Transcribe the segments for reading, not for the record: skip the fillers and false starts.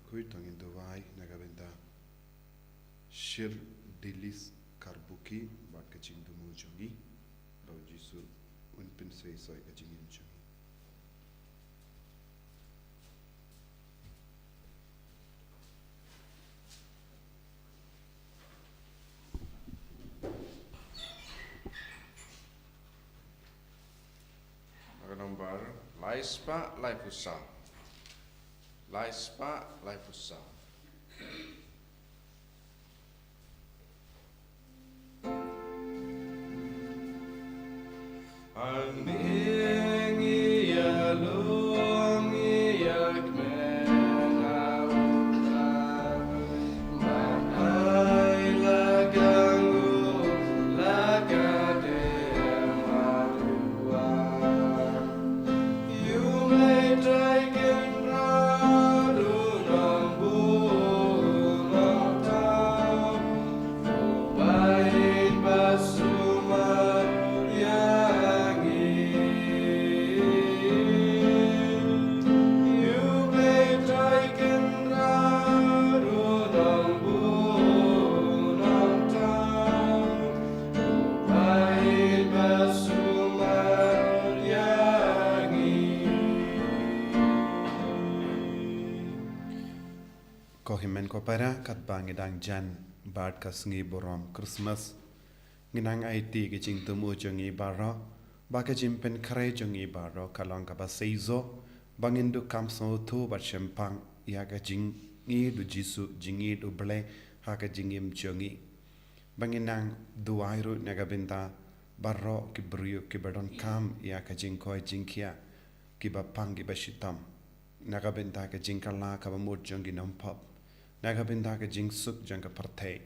Bakhuid tangin dawai nagabenda shir dilis karbuki bat kaching dumu jungi bau jisu unpin sei soi kaching jungi. Nomor laispa laifusa. Laispa laifusa. Anmingi ya lungi ya kmena uta Mapai lagangu lagade marua You may take in radu nambu nota Bain basuma Kohimen ko para kat bangidang jan bad ka Sngi borom Christmas nginang IT kaching tumu jungi baro baka jimpen kare jungi baro kalong ka baseizo bangindu kamso tu bat shempang ya ka jingi du jisu jingi du ble ha ka jingim jungi banginang duairu nagabinta baro ki brio ki badon kam ya ka jingkoi jingkia ki bapang ki bashitam nagabinta ka jingkala ka bamut jungi nompop Nagabinda ka jing suk jang ka partay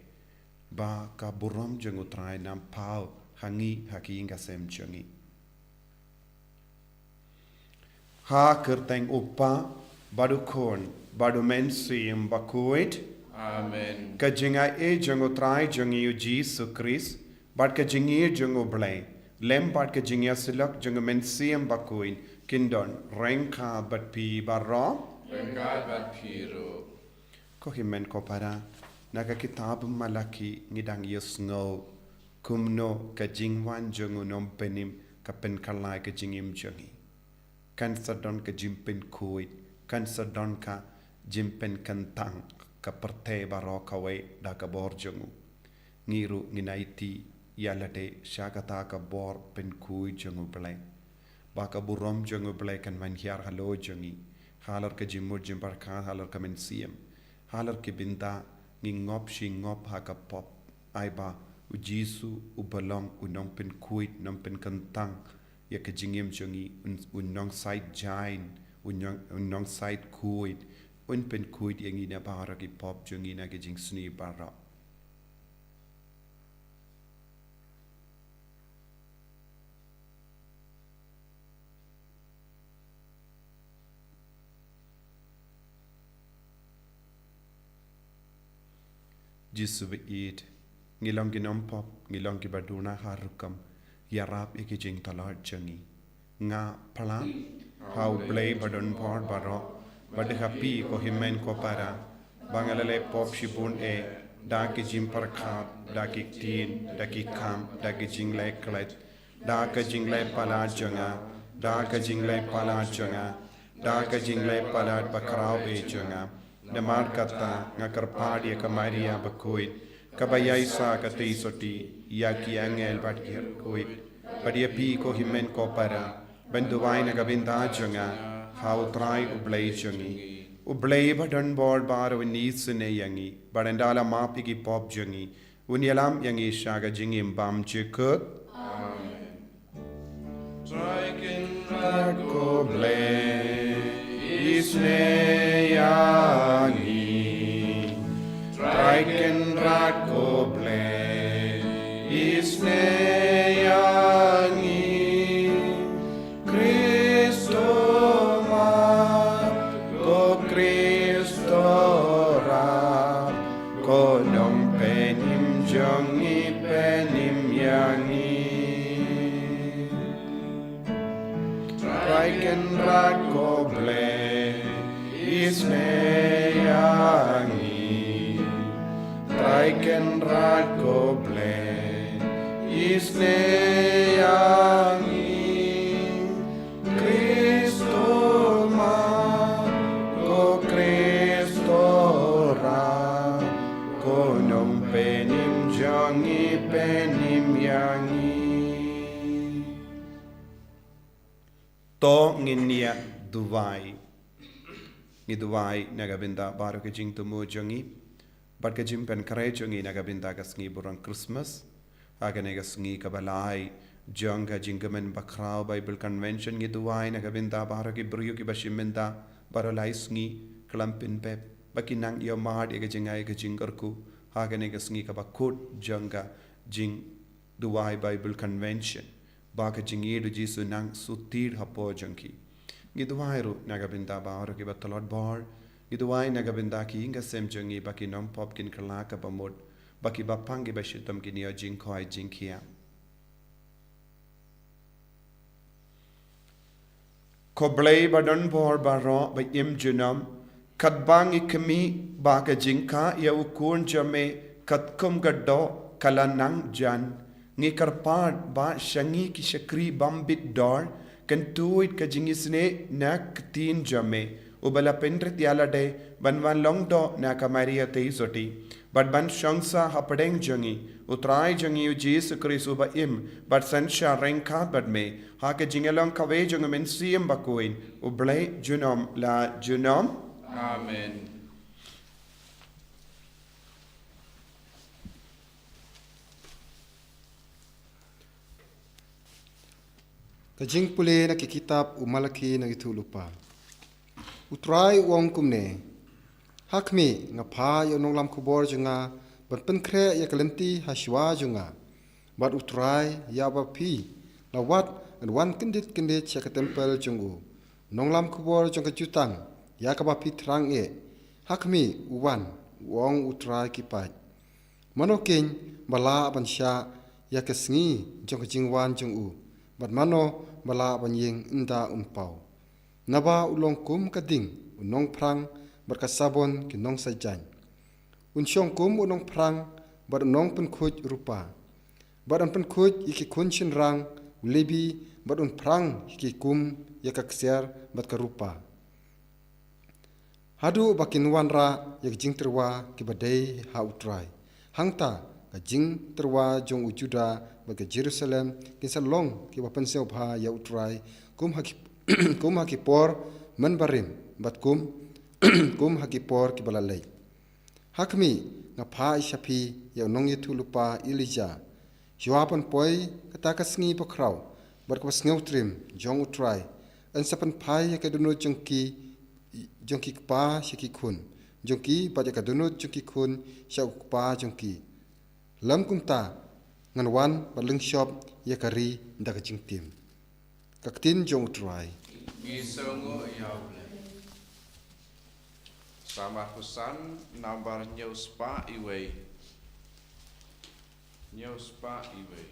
ba ka burom jang utray nam pao hangi haki inga sem jangi ha kerteng upa badu kon badu mensim Bakhuid Amen. ka jinga e jang utray jangi u Jesu Christ bad ka jingi jang ublay lem bad ka jingya silak jang mensim Bakhuid kindon rengka bat pi barro Rengka bat piru Kohimen ko para naga kitab malaki ngidang yusngo kumno ka jingwan jongu nompenim ka pen kalai ka jingim jongi kan sadon ka jimpen kuit kan sadon ka jimpen kantang ka perte baro kawe da ka bor jongu ngiru nginaiti yalate shagata ka bor pen kui jongu blai ba ka burom jongu blai kan man hiar halo jongi halar ka jimur jimpar ka halar ka men siem halar ke binta ngingop shingop haka pop aiba u Jisu u balong u nong pen kuit nong pen kantang ya ke jingim chungi u nong side jain u nong side kuit un pen kuit yang ina bara ki pop chungi na ke jing sni bara Jisu beid ngilong ginom pop ngilong ki baduna harukam yarap iki jing talar jangi nga pala how play badon por baro bad happy ko himen ko para bangalale pop shibun e da ki jim par khat da ki tin da ki kam da ki jing le klet da ka jing le pala janga da ka jing le pala janga da ka jing le pala bakrao e janga Namar kata ngakarpadi ka Maria Bakhuid kabayay sa katay soti yaki angel batkir kuit padia pi ko himen ko para benduway nagabinda jonga how try ublay jongi ublay badan board bar winis ne yangi barandala mapi ki pop jongi unyalam yangi shaga jingim bam chikut Amen. Striking right ko blay Isne yangi Traiken rako ble Isne yangi Kristo mat Ko Kristo rap Ko nong penim jongi penim yangi Traiken rako ble Isne yangi ken rat ko ble isne yangi Kristo ma ko Kristo ra ko nong penim jangi penim yangi to nginia duwai ngi duwai nagabinda baro ke jing tumu jangi but ke jim pen kare jangi nagabinda ka sngi burang Christmas agane ka sngi kabalai janga jingamen bakrao Bible convention ngi duwai nagabinda baro ke brio ki bashiminda baro lai sngi klampin pep bakinang yo mad ege jingai ke jingarku agane ka sngi ka Bakhuid janga jing duwai Bible convention baka jingidu jisu nang sutir hapo jangki giduwairu nagabinda baro ki batalot bar giduwai nagabinda ki inga sem jangi baki nom pop kin kalaka bamod baki bapangi bashitam ki niyo jingkoi jingkia koblei badon bor baro ba im junam kadbangi kami baka jingka ya ukun jame katkum gaddo kalanang jan ngi karpad ba shangi ki shakri bambit dor kan tuit ka jingisne nak tin jame ubala pendrit yala de banwan longdo na kamaria teisoti but ban shangsa hapdeng jangi utrai jangi u jesu kristu ba im but sansha renka bad me ha ka jingelong kawe jang men siem Bakhuid ublai junom la junom Amen. Kajing pule na kikitab umalaki na itu lupa. Utrai wong kumne. Hakmi nga pa yo nong lam kubor junga ban penkre ya kalenti haswa junga. Bat utrai ya ba pi la wat and wan kendit ya ka tempel jungu. Nong lam kubor junga jutang ya ka ba pi trang e. Hakmi uwan wong utrai kipat. Manokin bala ban sha ya ka sngi junga jingwan jungu. Bat mano bala banying inda umpau. Naba ulong kum kading unong prang berkasabon ki nong sajan. Unsyong kum unong prang bar unong penkuj rupa. Bar un penkuj iki kunshin rang ulebi bar un prang iki kum yakaksiar bat karupa. Hadu bakin wanra yak jing terwa ki badai ha utrai. Hangta ka jing terwa jong ujuda baga Jerusalem kinsa long ki wapan seo bha ya utrai kum haki por man barim bat kum haki por ki balalai hakmi nga pha ishapi ya nong yetu lupa Elija jawapan poi kata ka sngi pokraw bat ka sngew trim jong utrai an sapan phai ya ka duno jongki pa shiki khun jongki ba ya ka duno jongki khun sha pa jongki lam kumta ngan wan baleng shop yakari ndaga jingtim kaktin jong try Gisongo yauble. Sama kusan nambar nyuspa iwe. Nyuspa iwe.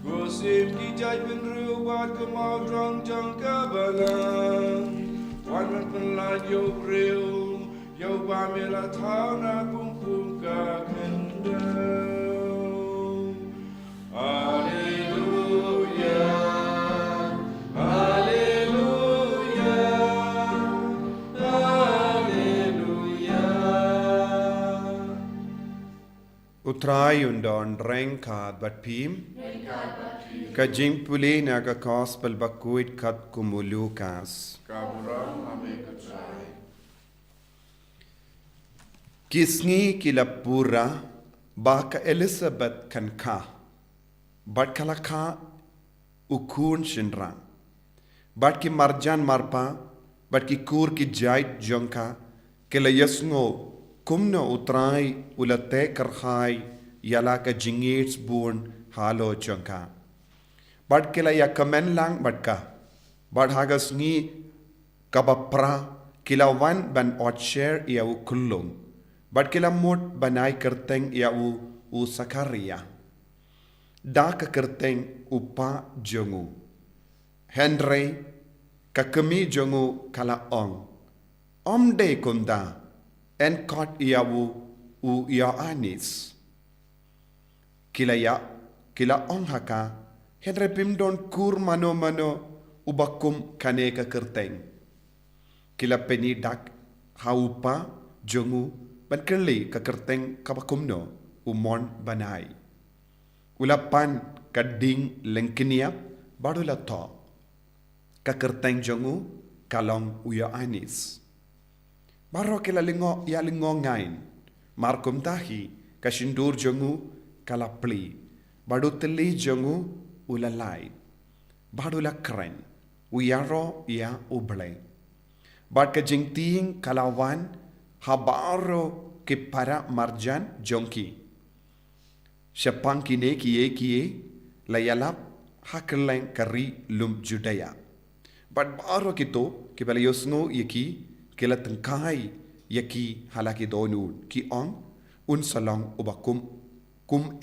Gosip ki jai bin riu wat ke mau trong trong ka balang. Wan man pen la yo riu yo ba me la thao na pum pum ka kendau. Hallelujah, Hallelujah, Hallelujah. Utrai undon rengkat bat pim. Ka jing puli na ka gospel Bakhuid kat kumulukas. Kaburam ame katrai. Kisngi kilapura baka Elizabeth kan ka. Bat kalaka ukun shinra. Bat ki marjan marpa. Bat ki kur ki jait jonka. Kila yasngo kumno utrai ulate karhai yala ka jingits bun halo jonka. Bat kila ya kamen lang bat ka. Bat hagas ngi kabapra kila wan ban otcher ya u kullung. Bat kila mut banai kerteng ya u sakaria. Da ka kerteng upa jongu. Henry ka kemi jongu kala ong. Omde kunda en kot ya u ya anis. Kila ong haka Henry pimdon kur mano ubakum kane ka kerteng. Kila peni dak haupa jongu ban kerli ka kerteng kabakumno umon banai. Ulapan kading lengkiniap badula to. Ka kerteng jongu kalong uya anis. Baro kila lingo ngain. Markum tahi kasindur jongu kalapli. Badu teli jongu ulalai. Badula keren. Uyaro ya uble. Bad ka jingting kalawan habaro ke para marjan jonki. Syapang kine kie layalap hakeleng kari lum judaya. Bad baro kito kibala yosno yaki kila tengkai yaki halaki donun ki ong un salong ubakum kum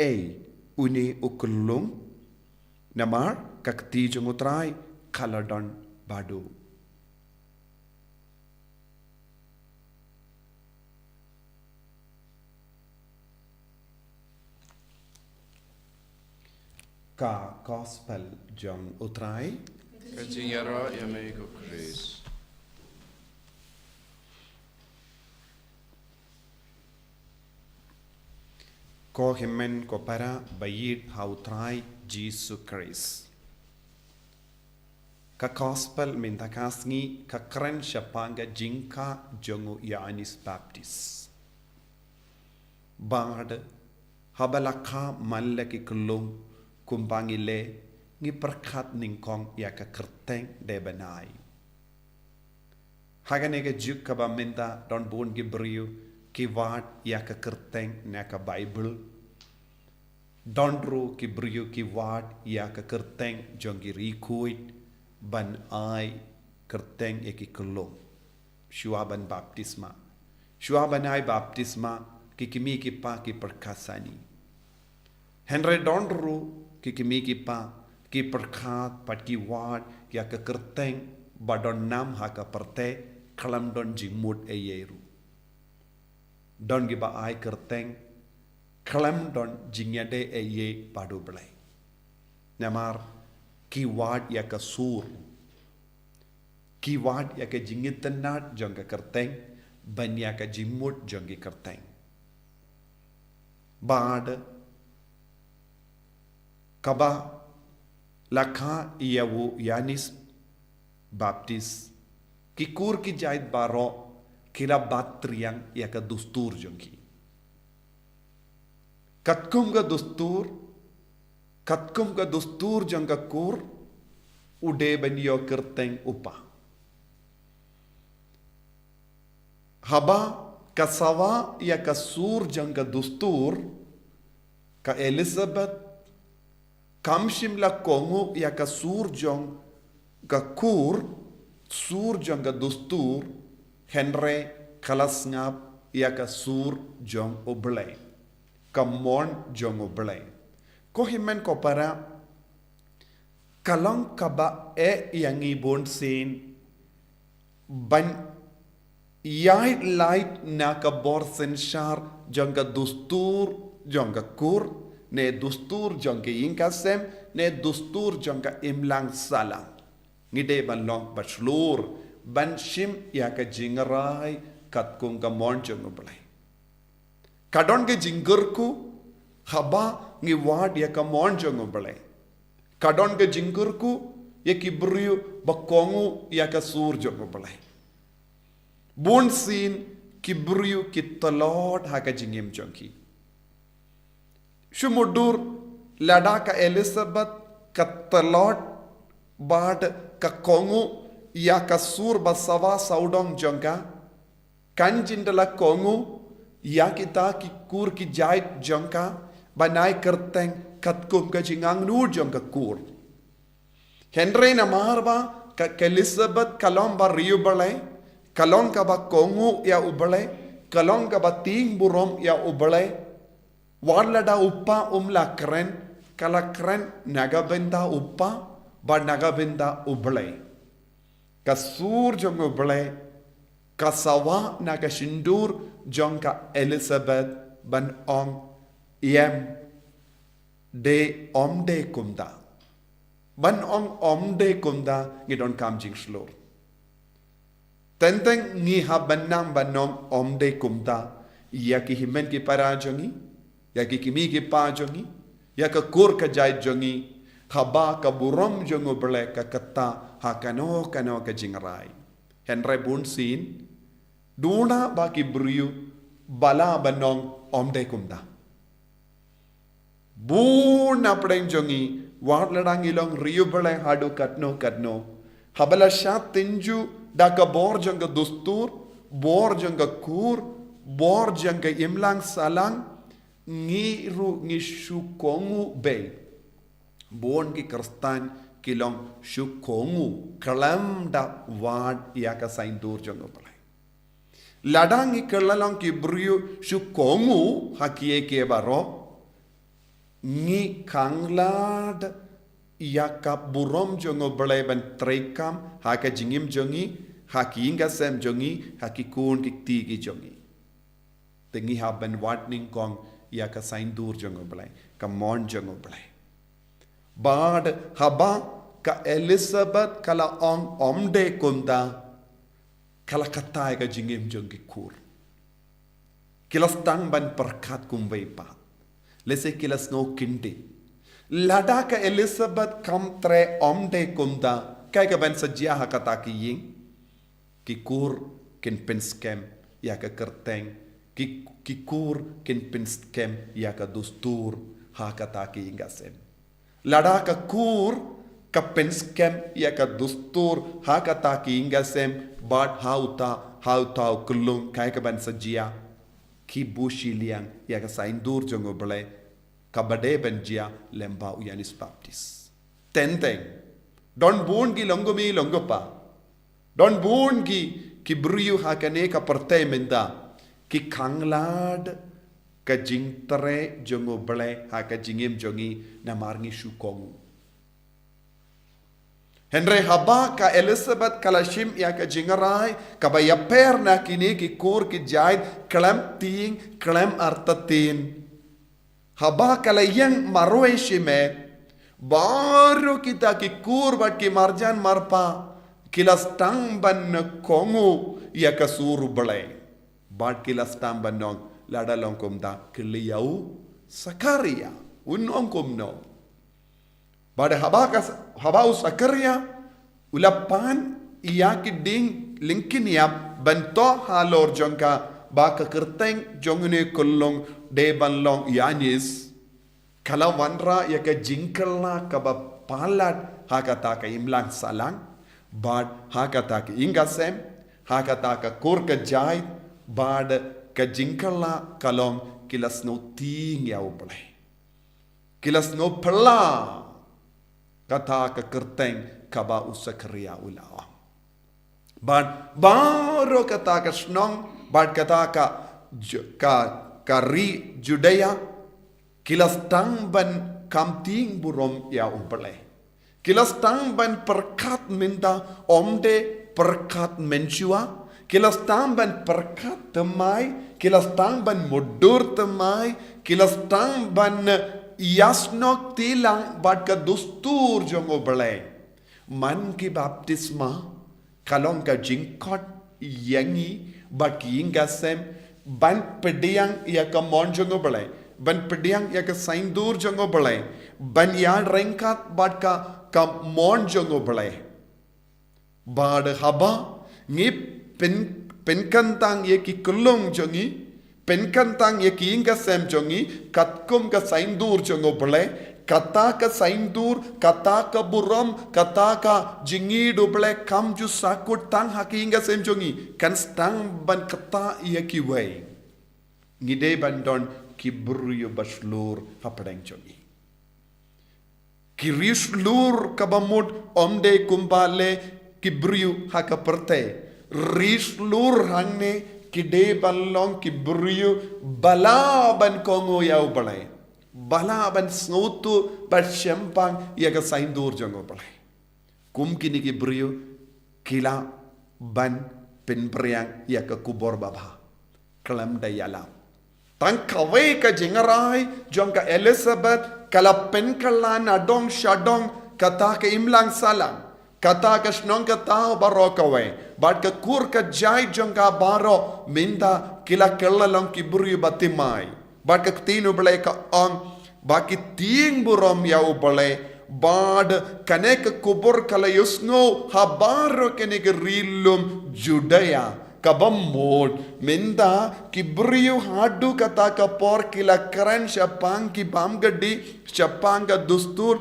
une ukulung namar kakti jongutrai kaladon badu. Ka gospel jong utrai Kajingara yame ko Chris. ko himen ko para bayit hautrai Jesus Christ. Ka gospel minta kasngi ka keren syapanga jingka jongu Yanis Baptist. Bard habalaka mallaki kulung kumbangile ngi perkat Nyngkong ya ka kerteng de benai. Haganega juk ka ba minta don bun gibriu ki wat ya ka kerteng na ka Bible. Donru ki briu ki wat ya ka kerteng jongi rikuit ban ai kerteng ya ki kulung. Syuaban baptisma. Syuaban ai baptisma ki kimi ki pa ki perkasani. Henry donru ki kimi ki pa ki perkat pat ki wat ya ka kerteng badon nam ha ka perte kalam don jingmut e yeru. Don giba ai kerteng kalam don jingyade e ye padu belai. Namar ki wat ya ka sur. Ki wat ya ka jingit tenat jong ka kerteng ban ya ka jingmut jong ki kerteng. Bad kaba lakha iyawu Yanis Baptist ki kur ki jait baro kira batriang ya ka dustur jongki. Katkum ka dustur jong ka kur ude ban yo kerteng upa. Haba kasawa ya ka sur jong ka dustur ka Elizabeth kamshim la kongu ya ka sur jong ka kur sur jong ka dustur henre kalas ngap ia ka sur jong oblay ka mon jong oblay ko himen ko para kalong kaba yang ibon sin ban yai light na ka borsen shar jong ka dustur jong ka kur ne dustur jong ka inkasem ne dustur jong ka imlang salang ngide ban long baslur ban shim ya ka jingrai kat kung ka mon jong oblay kadon ke jingurku haba ngi wad ya ka mon jong oblay kadon ke jingurku ya ki briu bakongu ya ka sur jong oblay bun sin ki briu ki talot ha ka jingim jongki shumudur lada ka Elizabeth ka talot bad ka kongu ya ka sur basawa saudong jongka kanjindala kongu ya kita ki kur ki jait jongka banai kerteng katkum ka jingang nur jongka kur Henry na marba ka Elizabeth kalom ba riu balai kalong ka ba kongu ya ubalai kalong ka ba ting burom ya ubalai warlada uppa umla kren kala kren nagabenda uppa ba nagabenda ubalai kasur jong ubalai kasawa naga shindur jongka Elizabeth ban ong yem de omde kumda ban ong omde kumda ngidon kam jing slur tenteng ngi habanang banom omde kumda ya ki himen ki para jongi ya ki kimi ki pa jongi ya ka kur ka jai jongi haba ka burom jongo ble ka kata hakano kano ka jingrai Henry bun sin duna baki briu bala banong omde kumda buna preng jongi warladang ilong riu bale hadu katno habala shat tinju daka bor janga dustur bor janga kur bor janga imlang salang ngiru ngishu kongu be bon ki kristan kilong shu kongu kalam da wad yaka sain dur janga bale ladang ikalalong ki briu shu kongu hakie ke baro ngi kanglad yaka burom jongo bale ban trekam haka jingim jongi haki inga sem jongi haki kun ki tigi jongi tengi ha ban wat Nyngkong yaka sain dur jongo bale ka mon jongo bale bad haba ka Elizabeth kala ong omde kunda kala katai ka jingim jongi kur kilas tang ban perkat kumbai pa lese kilas no kindi lada ka Elizabeth kam tre omde kunda kai ka ban sajia ha kata ki ying ki kur kin pinskem ya ka kerteng ki kur kin pinskem ya ka dustur ha kata ki ingasem lada ka kur ka pinskem ya ka dustur ha kata ki ingasem bad hauta kulung kai ka ban sajia ki bushiliang ya ka sain dur jongo bale kabade benjia lemba uyanis baptist tenteng don bun gi longopa don bun gi ki briu hakane ka parte menda ki kanglad ka jingtre jongo bale haka jingim jongi na marngi shukong Henry haba ka Elizabeth kalashim ya ka jingarai ka ba yaper na kini ki kur ki jaid klam ting klam artatin haba kalayang marwe shime baru kita ki kur bat ki marjan marpa kilas tang ban kongu ya ka suru bale bat kilas tang banong lada longkom da kiliyau sakaria unongkom no bada habau sakaria ulapan iya ki ding linkin ya banto halor jongka baka kerteng jongune kolong de banlong yanis kala wanra ya ka jingkala ka ba palat hakata ka imlang salang bad hakata ka ingasem hakata ka kur ka jai bad ka jingkala kalong kilas no ting ya uble kilas no pala kata ka kerteng kaba usakriya ulawa But baro kata ka snong, but kata ka ri Judea, kilastang ban kamting burom ya ubale. Kilastang ban perkat minta omde perkat mensua, kilastang ban perkat temai, kilastang ban mudur temai, kilastang ban yasnok tilang bat ka dustur jong ubale. Man ki baptisma kalong ka jingkot yangi bat yinga sem ban pediang ya ka monjongo balai ban pediang ya ka saindur jongo balai ban ya rengkat bat ka monjongo balai bad haba ngi penkantang ye ki kulong jongi penkantang ye ki yinga sem jongi katkum ka saindur jongo balai kata ka saindur, kata ka buram, kata ka jingidu ble kam ju sakut tang haki hingga semjongi kan stang ban kata ia kiwai ngide bandon kibruyo baslur hapadang jongi kirislur kabamud omde kumbale kibruyo haka perte rislur hangne kide ballong kibruyo bala ban kongo yau balai bala ban snautu bat syempang ia ka saindur jango balai kum kini ki brio kila ban penpriang ia ka kubor baba kelam dayala tang kawe ka jengarai jong ka Elizabeth kala pen kalan adong shadong kata ka imlang salang kata ka snong kata baro kawe bat ka kur ka jai jong ka baro minda kila kelalong ki brio batimai bat ka tinu balai ka ang baki tiing burom yau balai bad kanek kubur kala yusngo habaro kenek rilum Judea kabam mod minda kibriu hadu kata kapor kila kran shapang ki bam gaddi shapanga dustur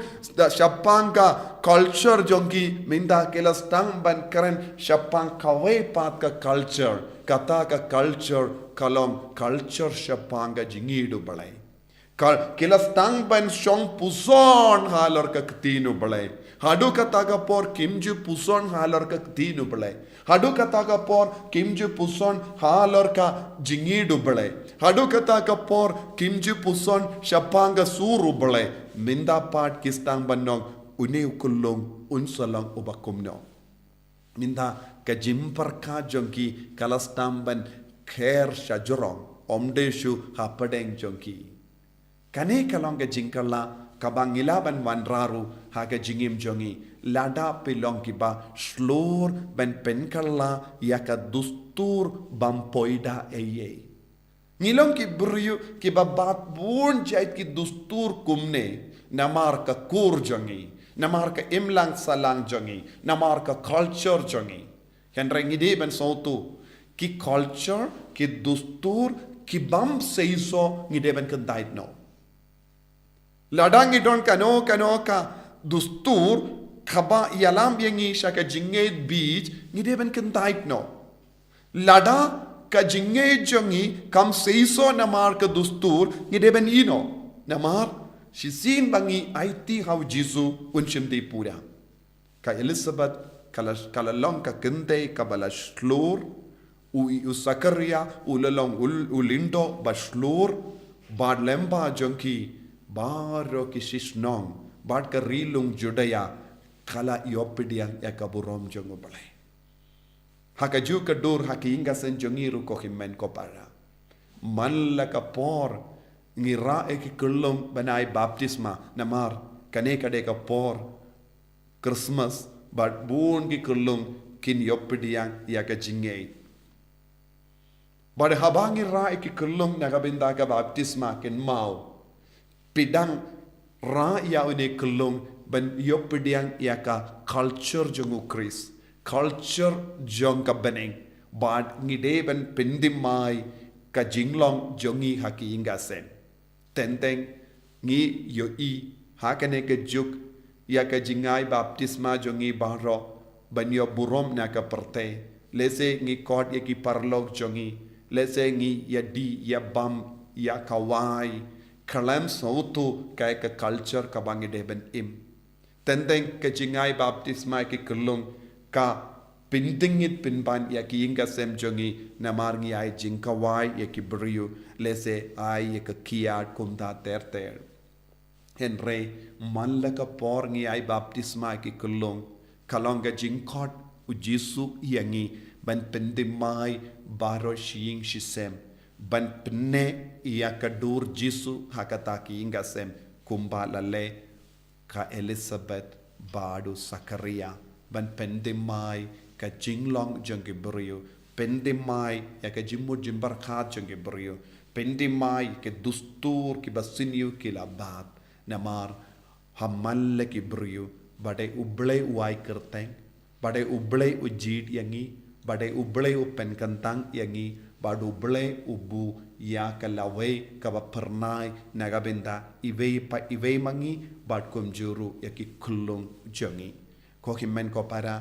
shapanga culture jongi minda kila stang ban kran shapang kawe pat ka culture kata ka culture kalom culture shapanga jingidu balai kila stang ban shong puson halor ka ktinu balai hadu kata ka por kimju puson halor ka ktinu balai hadu kata ka por kimju puson halor ka jingidu balai hadu kata ka por kimju puson shapanga suru balai minda pat kistang banong une ukulong unsalang ubakumno minda ka jimpar ka jonki kalastang ban kher shajorong omdeshu hapadeng jonki kane kalong ka jingkala kabang ilaban wanraru haga jingim jongi lada pilong kiba slur ben penkala yaka dustur bampoida eye ngilong ki buryu kiba bat bun jait ki dustur kumne namar ka kur jongi namar ka imlang salang jongi namar ka culture jongi hendra ngide ben sautu ki culture ki dustur ki bam seiso ngide ben kendait no ladang idon kano ka dustur khaba yalam yengi shaka jinged beach ngide ben kentait no lada ka jinged jongi kam seiso namar ka dustur ngide ben ino namar shisin bangi IT how jisu unchim de pura ka Elizabeth kala long ka kente kabala slur u Sakaria ulalong ulindo baslur bad lemba jonki baro ki sisnong bad ka rilung Judea kala iopidiang ekaburom jongo balai hakaju ka dur hakinga sen jongiru ko himen ko para man la ka por ngira ek kulum banai baptisma namar kane kade ka por Christmas bad bun ki kulum kin iopidiang ya ka jingei bad habangi ra ek kulum nagabinda ka baptisma kin mau pidang ra ya une kelong ban yo pediang ya ka culture jongu Chris culture jong ka beneng bad ngide ban pendimai ka jinglong jongi haki inga sen tenteng ngi yo I hakane ka juk ya ka jingai baptisma jongi bahro ban yo burom na ka perte lese ngi kod ya ki parlog jongi lese ngi ya di ya bam ya kawai kalam sautu kaya ka culture ka bangi deben im tendeng ke jingai baptisma ki kulung ka Pintingit pinban yaki inga sem jongi namarngi ay jingkawai yaki brio lese ay yaka kiat kumda ter. Henry manlaka porngi ay baptisma ki kulong kalonga jingkot u Jisu yangi ban pendimai baro shing shisem ban pne yakadur Jisu hakataki inga sem kumba lale ka Elizabeth badu Sakaria ban pendimai ka jinglong jangge brio pendimai ya ka jimmu jimbar khat jangge brio pendimai ke dustur ki basiniu ki labat namar hamalle ki brio bade uble uai kerteng bade uble ujid yangi bade uble u penkantang yangi badu uble ubu ya ka lawe ka pernai nagabenda ive mangi bad kum juru yaki kulung jangi ko himen ko para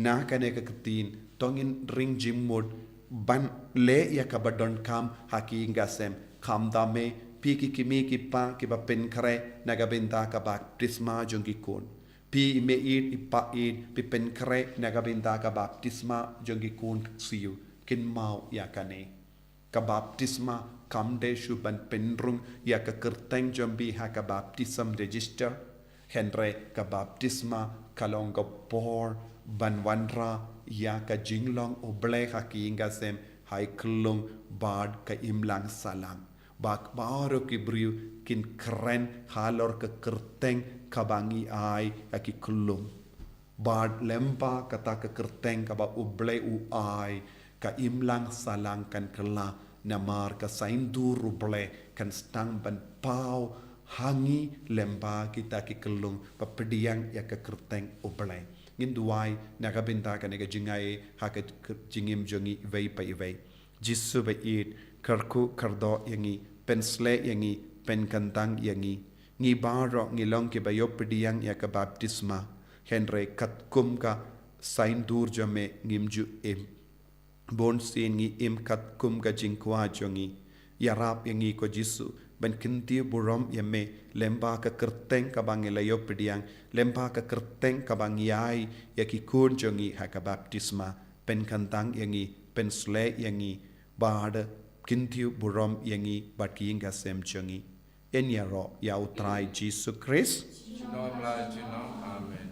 na kane ka ketin tongin ring jimmod ban le ya ka badon kam haki ngasem kam dame piki kimi ki pa ki ba pen kare nagabenda ka baptisma jongi kon pi me it ipa it pi pen kare nagabenda ka baptisma jongi kon siu kin mau ya kane ka baptisma kam de shu ban penrung ya ka kerteng jombi ha ka baptism register henre ka baptisma kalong ka por ban wanra ya ka jinglong oble ha ki inga sem hai klung bad ka imlang salam bak baro ki briu kin kren halor ka kerteng kabangi ai ka ki klung bad lempa kata ka kerteng ka ba oble u ai ka imlang salang kan kela namar ka saindur ruble kan stang ban pau hangi lemba kita ki kelung papediang ya ka kerteng oble nginduai nagabinta ka nega jingai ha ka jingim jongi vei pa ivei jisu ba it karku kardo yangi pensle yangi pen kantang yangi ngi baro ngi long ke ba yopediang ya ka baptisma henre katkum ka saindur jame ngimju em bon sin ngi im kat kum ga jingkwa jongi yarap yangi ko Jisu ban kinti burom yame lemba ka kerteng ka bangela yo pediang lemba ka kerteng ka bangyai yaki kun jongi ha ka baptisma pen kantang yangi pen sle yangi bad kinti burom yangi batkinga sem jongi en yaro ya utrai Jisu Christ Amen.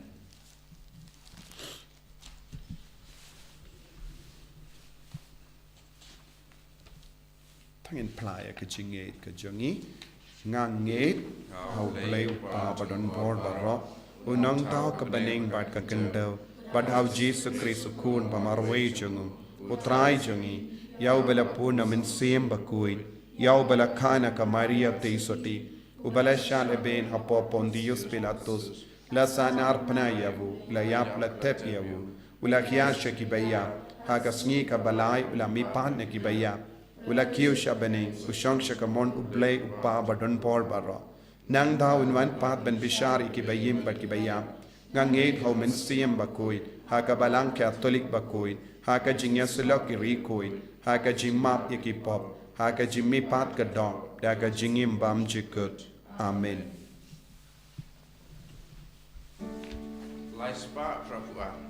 Thangin playa ka jinget ka jongi ngang nget hau play pa badon board baro unang tao ka baneng bat ka kendo bad hau Jesus Christ kun pa marwe jongu utrai jongi yau bela puna min sim Bakhuid yau bela khana ka Maria teisoti ubala shal ben hapo Pontius Pilatus la sanar pna yavu la yap la tep yavu ula kiasha ki baya ha ka sngi ka balai ula mi pan ki baya ula kiu shabane ushang shakamon uplay upa badon por baro nang daw in wan pat ben bishari ki bayim bat ki bayam ngangeit ho men siem Bakhuid ha ka balang Catholic Bakhuid ha ka jingya sulok ki rikoid ha ka jimap ki pop ha ka jimmi pat ka dong da ka jingim bam jikut amen Life spark Prabhupada.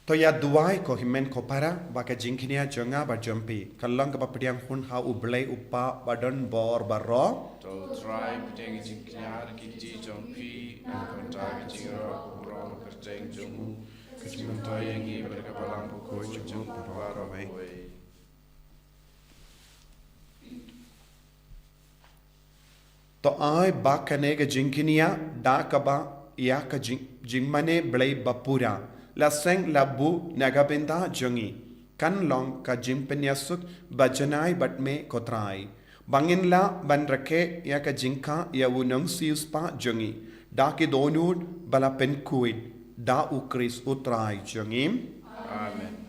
Toya duai ko himen ko para baka jingkinia jonga ba jompi. Kalong ka papadiang hun ha ublay upa badon bor baro. To try putting it in Kinyar, Kiti, John P, and Kontaki Jingro, Ron, Kertang Jumu, Kachimutayangi, Berkapalam, Poko, Jum, Parwara away. To ai baka nega jingkinia da ka ba ya ka jingmane blay bapura. La seng labu nagabinda jongi. Kan long ka jimpenya suk bajanai bat me kotrai. Bangin la ban rake ya ka jingka ya wunang sius pa jongi. Da ki donud bala penkuid. Da ukris utrai jongi. Amen.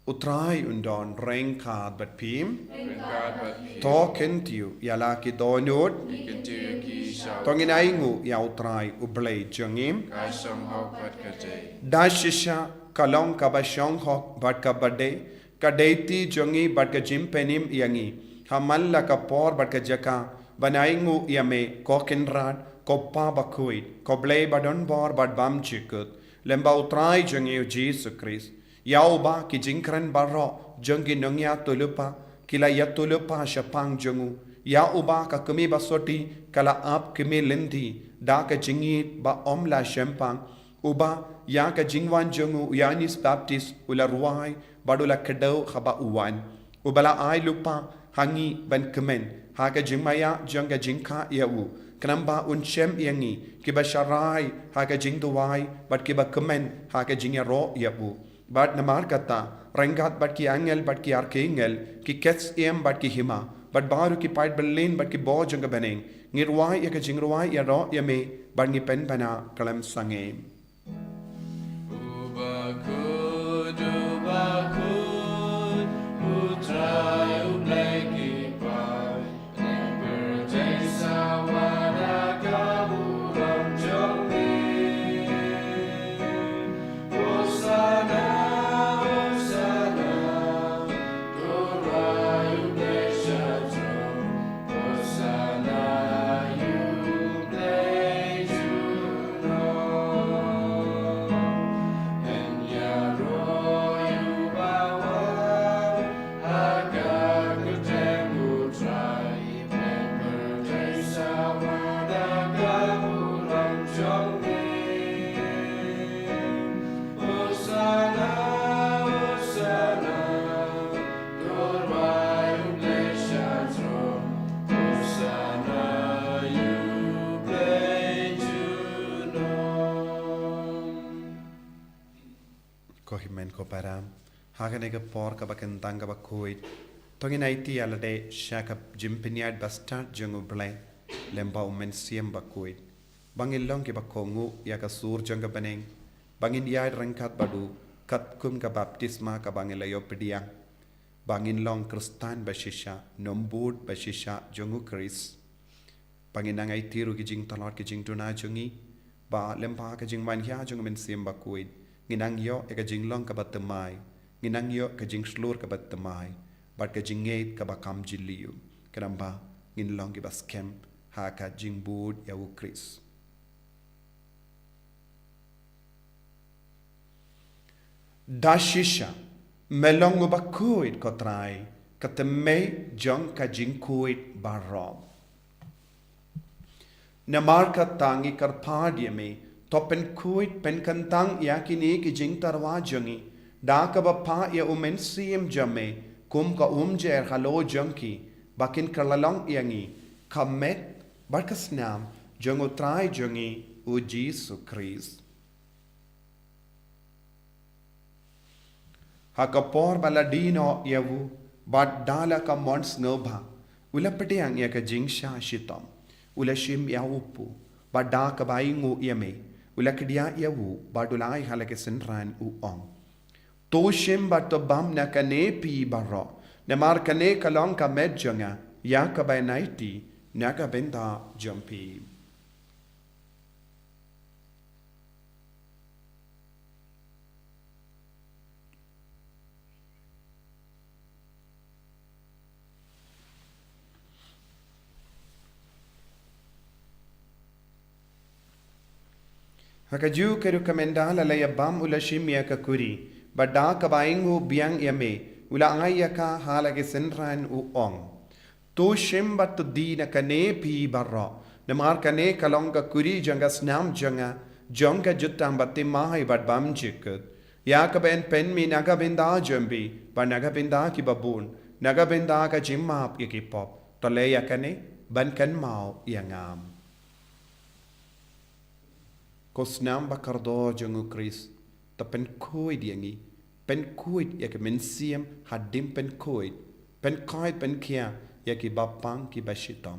Utrai undon rengkad bat pim. God, Token tiu ya la ki donud. we can do Ki Shao, Tongin aingu ya utrai ublay jongi. Kai Shang Hok, but Kate. Da shisha kalong kabashong hok bat ka bade. Kadeti jongi bat ka jimpenim yangi. Hamalla ka por bat ka jaka. Banaingu yame kokinrad. Koppa bakhuid. Koblay badon bor bat bam chikut. Lemba utrai jongi u Jesus Christ. Yauba ki jinkran baro. Jongi nungya tulupa. Kila ya tulupa syapang jongu. Ya uba ka kemi basoti. Kala ap kemi linti. Da ka jingit ba omla syempang. Uba ya ka jingwan jongu Yanis Baptist ula ruai badula kedau khaba uwan. Ubala ai lupa hangi ban kemen. Ha ka jingmaya jonga jingka yau. Kenamba uncem yangi kiba syarai ha ka jingduai bat kiba kemen ha ka jingya ro yau. Bat namar kata renggat bat ki angel bat ki arkengel ki kets em bat ki hima bat baru ki pait berlin bat ki bo jonga beneng ngirwai ya ka jingruai ya ro ya me bat ngi pen bana kalam sange. Bakhuid, Utrai, Ubleki, Pai, Nemper, Sawada, Kaburam, Jongi. Hosanna, Hosanna, Dorai, Ubleshatron, Hosanna, Ublejuno. Kohimen ko param. Haganega por ka bakentang ka bakhuid. Tongin aiti alade shakap jimpiniad bastard jungu blay. Lemba umen siem bakhuid. Bangin long ki bakongu ya ka sur janga beneng. Bangin yad rengkat badu. Kat kum ka baptisma ka bangin layo pediang. Bangin long kristan bashisha. Nombud bashisha jungu kris. Bangin nang aiti ru ki jing talot ki jing tuna jungi. Ba lemba ka jing man ya jungu men siem bakhuid. Nginang yo eka jinglong ka batamai. Nginang yo ka jing slur ka batamai. Bat ka jingait ka bakam jiliu. Kenamba nginlong ki baskem ha ka jingbud ya ukris. Dashisha melong bakhuid kotrai kateme jong ka jingkuid barob. Namarka tangi karpadia me topen kuit pen kantang yakini ki jing tarwa jongi da ka bapa ya umen siem jame kum ka jer halo jonki bakin kalalong yangi kamet barkasnam jongo trai jongi u Jesus Christ hakapor baladino yavu bad dala ka mons ngobha ulapete ang ya ka jingsha shitam ulashim ya upu bada ka baingu yame ulakdia yawu badulai halake senran u ong toshim batobam na kane pi baro na mar kane kalong ka medjonga ya ka by naiti na ka benda jumpi Hakaju keru kamendala la yabam ula shimya ka kuri. Bada ka baingu biang yame. Ula ayaka halage senran u ong. To shimbat to dina kane pi barra. Namar kane kalonga kuri janga snam janga. Jonga jutang batte mahai bat bam jikut. Yakaben pen mi nagabinda jambi. Ba nagabinda ki babun. Nagabinda ka jimmap ikipop. Tole yakane ban kan mau yangam. Kosnam bakardo jangu Chris. Ta pen koid yangi. Pen koid yak men siam hadim pen koid. Pen koid pen kia yaki bapang ki bashitam.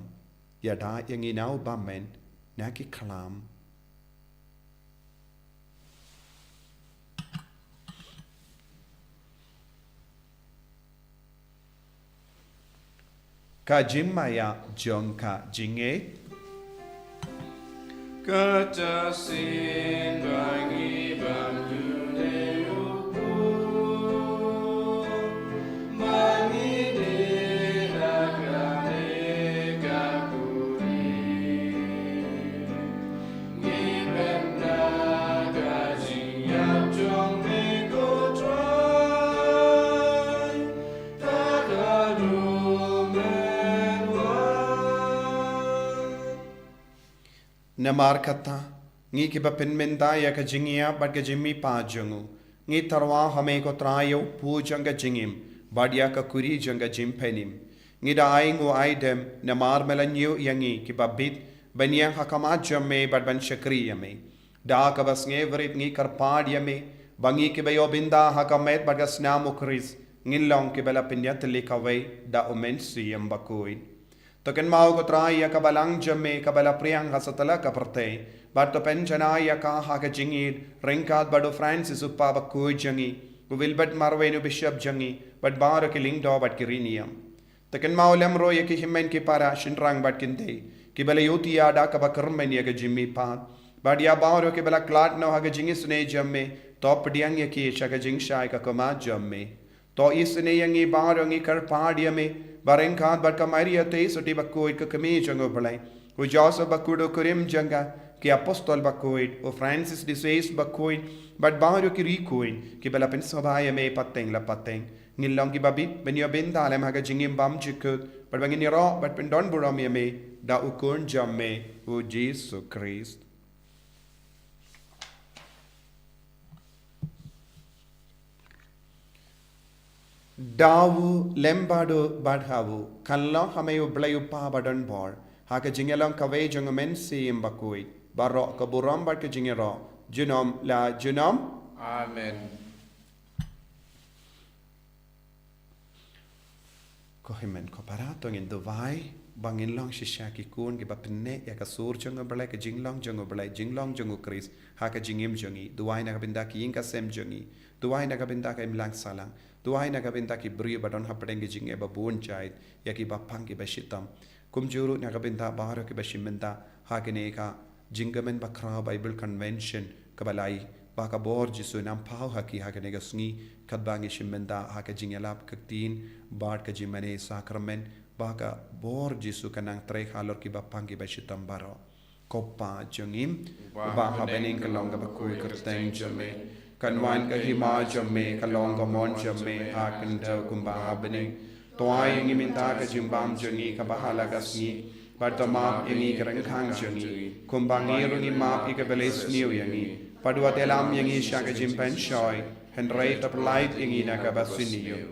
Yada yangi nau bamen naki kalam. Ka jimmaya jongka jinge. Kata sin bangi bangune upu Mangi de nakane kakuri Ngi benda gajing yap jong me go try Takadu menwa Namar kata ngi ki ba pen menda ya ka jingia bad ka jimmi pa jangu ngi tarwa hame ko trayo pu janga jingim bad ya ka kuri janga jim penim ngi da aingu aidem namar melanyu yangi ki ba bit banyang hakama jamme bad ban shakri yame da ka bas nge vrit ngi karpad yame bangi ki ba yobinda hakamet bad ka snamu kris ngi long ki bala pinyat likawe da umensi yam Bakhuid. Token mau ko try ya kabalang jamme kabala priang hasatala kaparte but to penjana ya ka ha ka jingid ringkat bado Francis uppa Bakhuid jangi ku wilbert marwenu bishop jangi but bar ke ling do but kirinium token mau lemro ya ki himmen ki para shinrang but kinde ki bala yuti ya da ka bakarmen ya ga jimmi pat but ya bar ke bala klat no ha ga jingi sne jamme top diang ya ki shaga jing shai ka kama jamme to isne yangi bar ngi kar padia me Barengkat bat kamaria te soti Bakhuid ke kemi jango balai. U Joseph Bakhuid o kurim janga ki apostol Bakhuid o Francis de Sales Bakhuid bat baru ki rikuin ki bala pen sabaya me pateng la pateng. Ngilong ki babit ben yo ben dalem haga jingim bam jikut bat bangin ro bat pen don buram me da ukun jamme u Jesus Christ. Dawu lembado badhawu kanlong hamayu blayu pa badan bor haka jingelong kawe jong men si Bakhuid baro ka buram bat ka jingero junom la junom Amen. ko himen ko parato ngin dovai bangin long shisha ki kun ki bapne ya ka sur jong balai ka jinglong jong Chris haka jingim jongi duwai na ka binda ki inka sem jongi duwai na ka binda ka imlang salang Tuai na kabinta ki bri badon hapdeng ki jinge babun chait ya ki bapang ki bashitam kumjuru na kabinta baharo ki bashimenta hakene ka jingamen bakra Bible Convention kabalai baka bor jisu nam pau haki hakene ga sngi kadbangi shimenta haka jingelap kaktin bad ka jimane sacrament baka bor jisu kanang tre halor ki bapang ki bashitam baro koppa jongim ba habening kalong ka bakui kerteng jame Kanwan ka hima jamme kalong ka mon jamme hakan daw kumba habening toay yung iminta ka jimbam jongi ka bahala ka sngi bartamap yangi karang khang jongi kumba ngirong imap ikabelis niyo yangi padwa telam yangi siya ka jimpan shoy henry top light yangi na ka basiniyo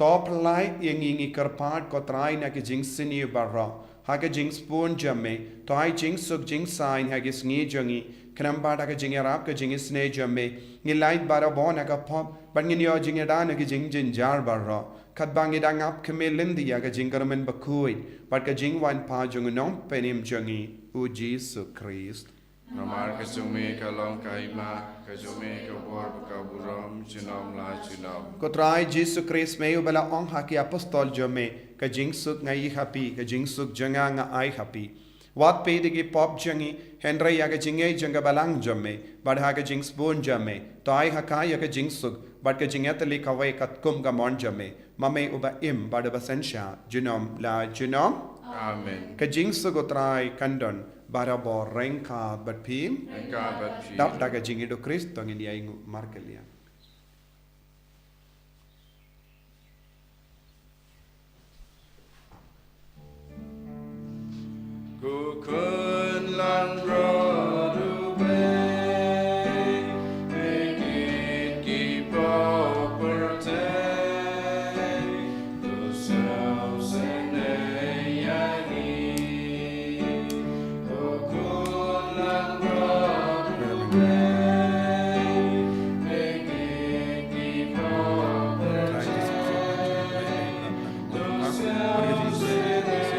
top light yangi ngi karpat ko try na ka jing siniyo barra haka jing spoon jamme toay jing suk jing sign hagis ngi jongi Kanambata ka jing arab ka jing isne jamme ngi light bara bona ka pop but ngi yo jing dana ka jing jar barra kat bangi dang up keme lindi ya ka jing garmen Bakhuid but ka jing wan pa jung nom penim jangi u Jesus Christ Namar ka sume ka long kaima ka sume ka bor ka buram chinom la chinom ko try Jesus Christ me u bala ong haki apostol jamme ka jing suk ngai happy ka jing suk janga nga ai happy Wat pedigi pop jangi Henry yaga jinge janga balang jamme bad haga jing spoon jamme toy haka yaga jing suk bad ka jingatali kawai kat kum ga mon jamme mame uba im bad basensha junom la junom Amen. Ka jing suk utrai kandon bara bor reng ka bat pim Engkau berfirman. dap daga jingi do Christ tong ini ai markelia Ku kun lan rodu bay, begit ki property, tu sau senayani. Ku kun lan rodu bay, begit ki property, tu sau senayani.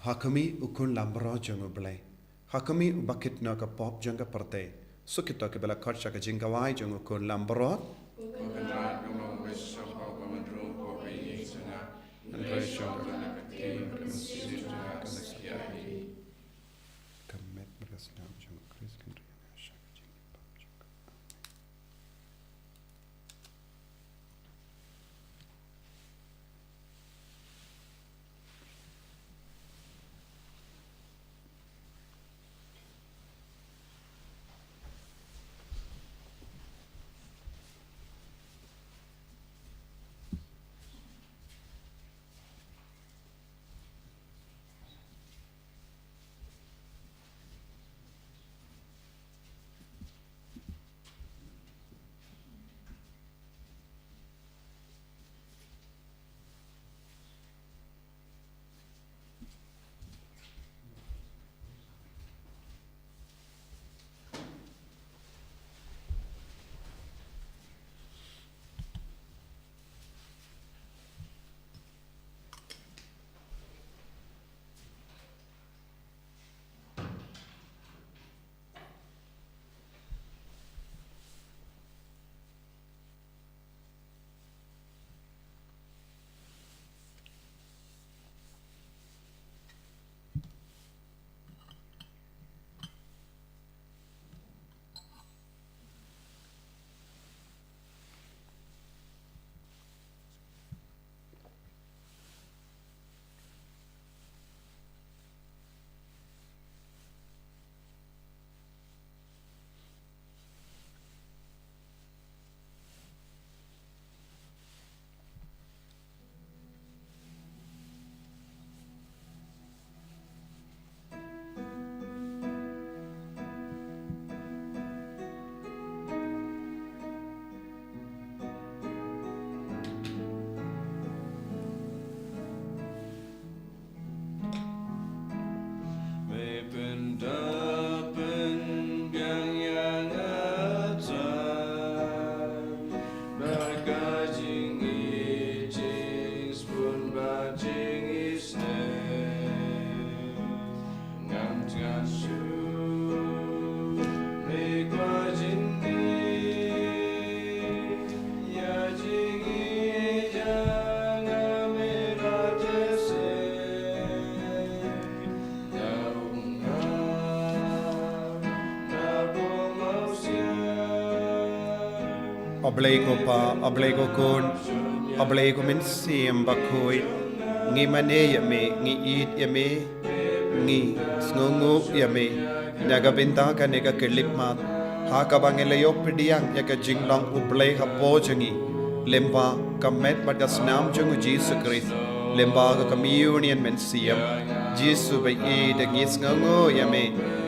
Hakami ukun lambro jango blai. Hakami bakit na ka pop janga parte. Sukito ke bela kharcha ka jingawai jango ukun lambro. Kamet beraslam jango Chris kan. Oblego kun, oblego min siem bakhuid, ngi mane yame, ngi eat yame, ngi sngu yame, naga binta ka nega kelip mat, ha ka bangele yo pidiang yaka jinglong ublay ha pojangi, lemba kamet mat ka snam jungu Jesus Christ, lemba ka communion min siem, Jesus by eat ngi sngu yame,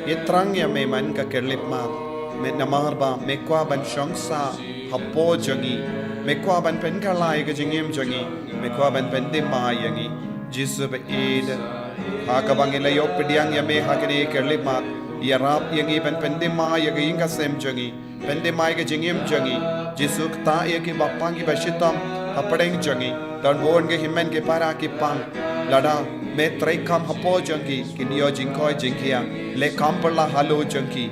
itrang yame man ka kelip mat, met namarba mekwa ban shongsa. Hapo jangi, mekwa ban pen kalai ka jingim jangi, mekwa ban pen dimma yangi, Jisu ba id, haka bangila yo pidiang yame hakani kerlip mat, yarap yangi pen dimma yagi inga sem jangi, pen dimma ka jingim jangi, Jisu kta yaki bapangi bashitam, hapadeng jangi, dan bon ke himen ke para ki pang, lada me trai kam hapo jangi, kinyo jingkoi jingkia, le kam perla halo jangi,